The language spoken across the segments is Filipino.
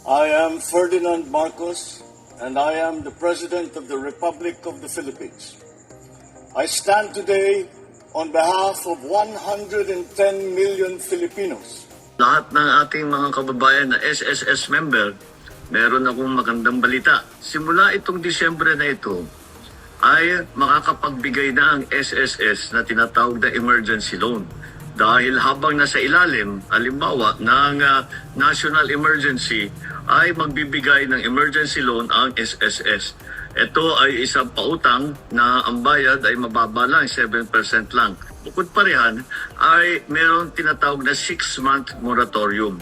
I am Ferdinand Marcos, and I am the President of the Republic of the Philippines. I stand today on behalf of 110 million Filipinos. Lahat ng ating mga kababayan na SSS member, meron akong magandang balita. Simula itong Disyembre na ito, ay makakapagbigay na ang SSS na tinatawag na emergency loan. Dahil habang nasa ilalim, halimbawa, ng national emergency, ay magbibigay ng emergency loan ang SSS. Ito ay isang pautang na ang bayad ay mababa lang, 7% lang. Bukod pa riyan, ay meron tinatawag na 6-month moratorium.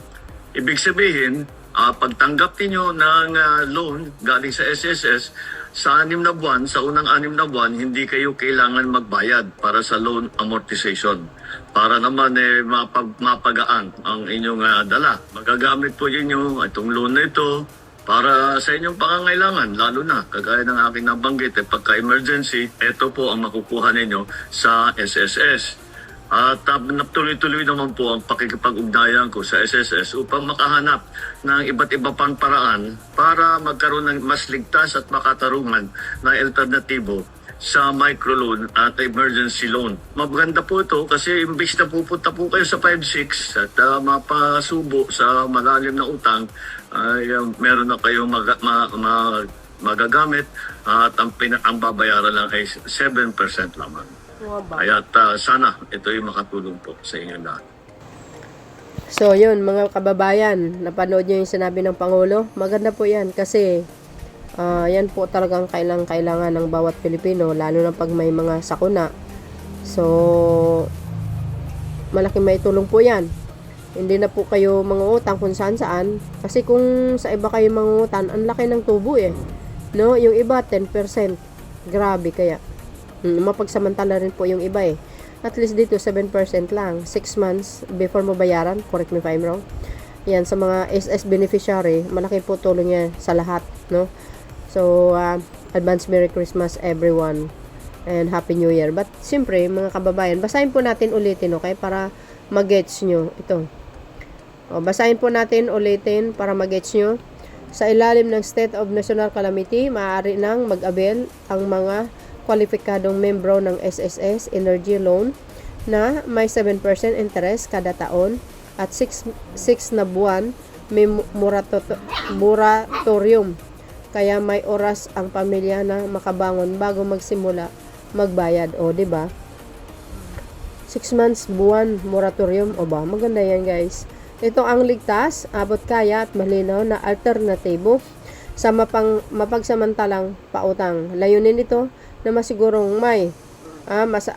Ibig sabihin, pagtanggap niyo ng loan galing sa SSS, sa 6 na buwan, sa unang 6 na buwan, hindi kayo kailangan magbayad para sa loan amortization. Para naman mapagaan ang inyong dala. Magagamit po ninyo itong loan na ito para sa inyong pangangailangan, lalo na, kagaya ng aking nabanggit, pagka-emergency, ito po ang makukuha ninyo sa SSS. At tuloy-tuloy naman po ang pakikipag-ugnayan ko sa SSS upang makahanap ng iba't iba pang paraan para magkaroon ng mas ligtas at makatarungan na alternatibo sa microloan at emergency loan. Maganda po ito kasi imbis na pupunta po kayo sa 5-6 at mapasubo sa malalim na utang, ay meron na kayong magagamit at ang babayaran lang ay 7% lamang. Kaya sana ito'y makatulong po sa inyo lahat. So yun mga kababayan, napanood nyo yung sinabi ng Pangulo. Maganda po yan kasi yan po talagang kailangan ng bawat Pilipino, lalo na pag may mga sakuna. So malaking maitulong po yan. Hindi na po kayo mangungutang kung saan. Kasi kung sa iba kayo mangungutang, ang laki ng tubo no? Yung iba 10%. Grabe kaya. Mapagsamantala rin po yung iba At least dito 7% lang, 6 months before mo bayaran, correct me if I'm wrong. Yan sa mga SS beneficiary, malaki po tulong yan sa lahat, no? So advance Merry Christmas everyone and Happy New Year. But siyempre mga kababayan, basahin po natin ulitin, okay, para mag-gets nyo ito. Basahin po natin ulitin para mag-gets nyo. Sa ilalim ng State of National Calamity, maaari nang mag-avail ang mga kwalipikadong membro ng SSS Energy Loan na may 7% interest kada taon at 6 na buwan may moratorium. Kaya may oras ang pamilya na makabangon bago magsimula magbayad. O, diba? 6 months buwan moratorium. O ba? Maganda yan, guys. Ito ang ligtas, abot kaya at malinaw na alternatibo sa mapagsamantalang pautang. Layunin ito na masigurong may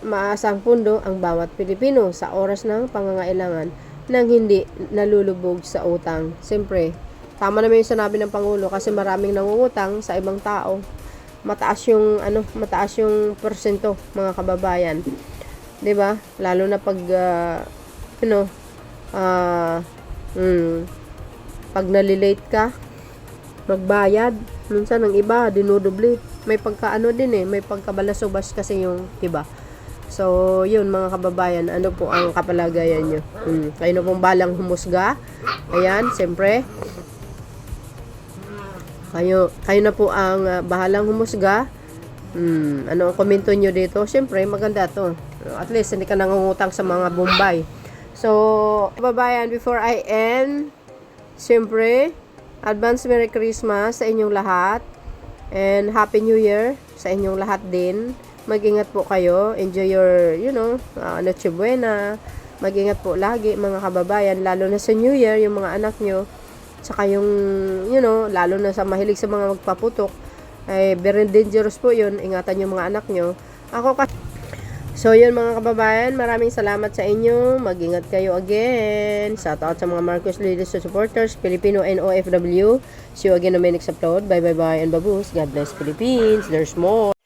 maasang pundo ang bawat Pilipino sa oras ng pangangailangan nang hindi nalulubog sa utang. Siyempre, tama naman yung sinabi ng Pangulo kasi maraming nangungutang sa ibang tao. Mataas yung porsyento, mga kababayan. 'Di ba? Lalo na pag pag nalilate ka magbayad, minsan ng iba dinudubli. May pagkaano din may pagkabalasubas kasi yung iba. So, yun mga kababayan, ano po ang kapalagayan nyo? Kayo na pong balang humusga. Ayan, siyempre. Kayo na po ang bahalang humusga. Ano ang komento nyo dito? Siyempre, maganda to. At least, hindi ka nangungutang sa mga Bombay. So, kababayan, before I end, siyempre, advance Merry Christmas sa inyong lahat. And Happy New Year sa inyong lahat din. Mag-ingat po kayo. Enjoy your, Noche Buena. Mag-ingat po lagi mga kababayan. Lalo na sa New Year, yung mga anak nyo. Saka yung, lalo na sa mahilig sa mga magpaputok. Very dangerous po yun. Ingatan yung mga anak nyo. So yun mga kababayan, maraming salamat sa inyo. Mag-ingat kayo again. Shout out sa mga Marcos leaders and supporters, Filipino and OFW. See you again on my next upload. Bye bye bye and babus. God bless Philippines. There's more.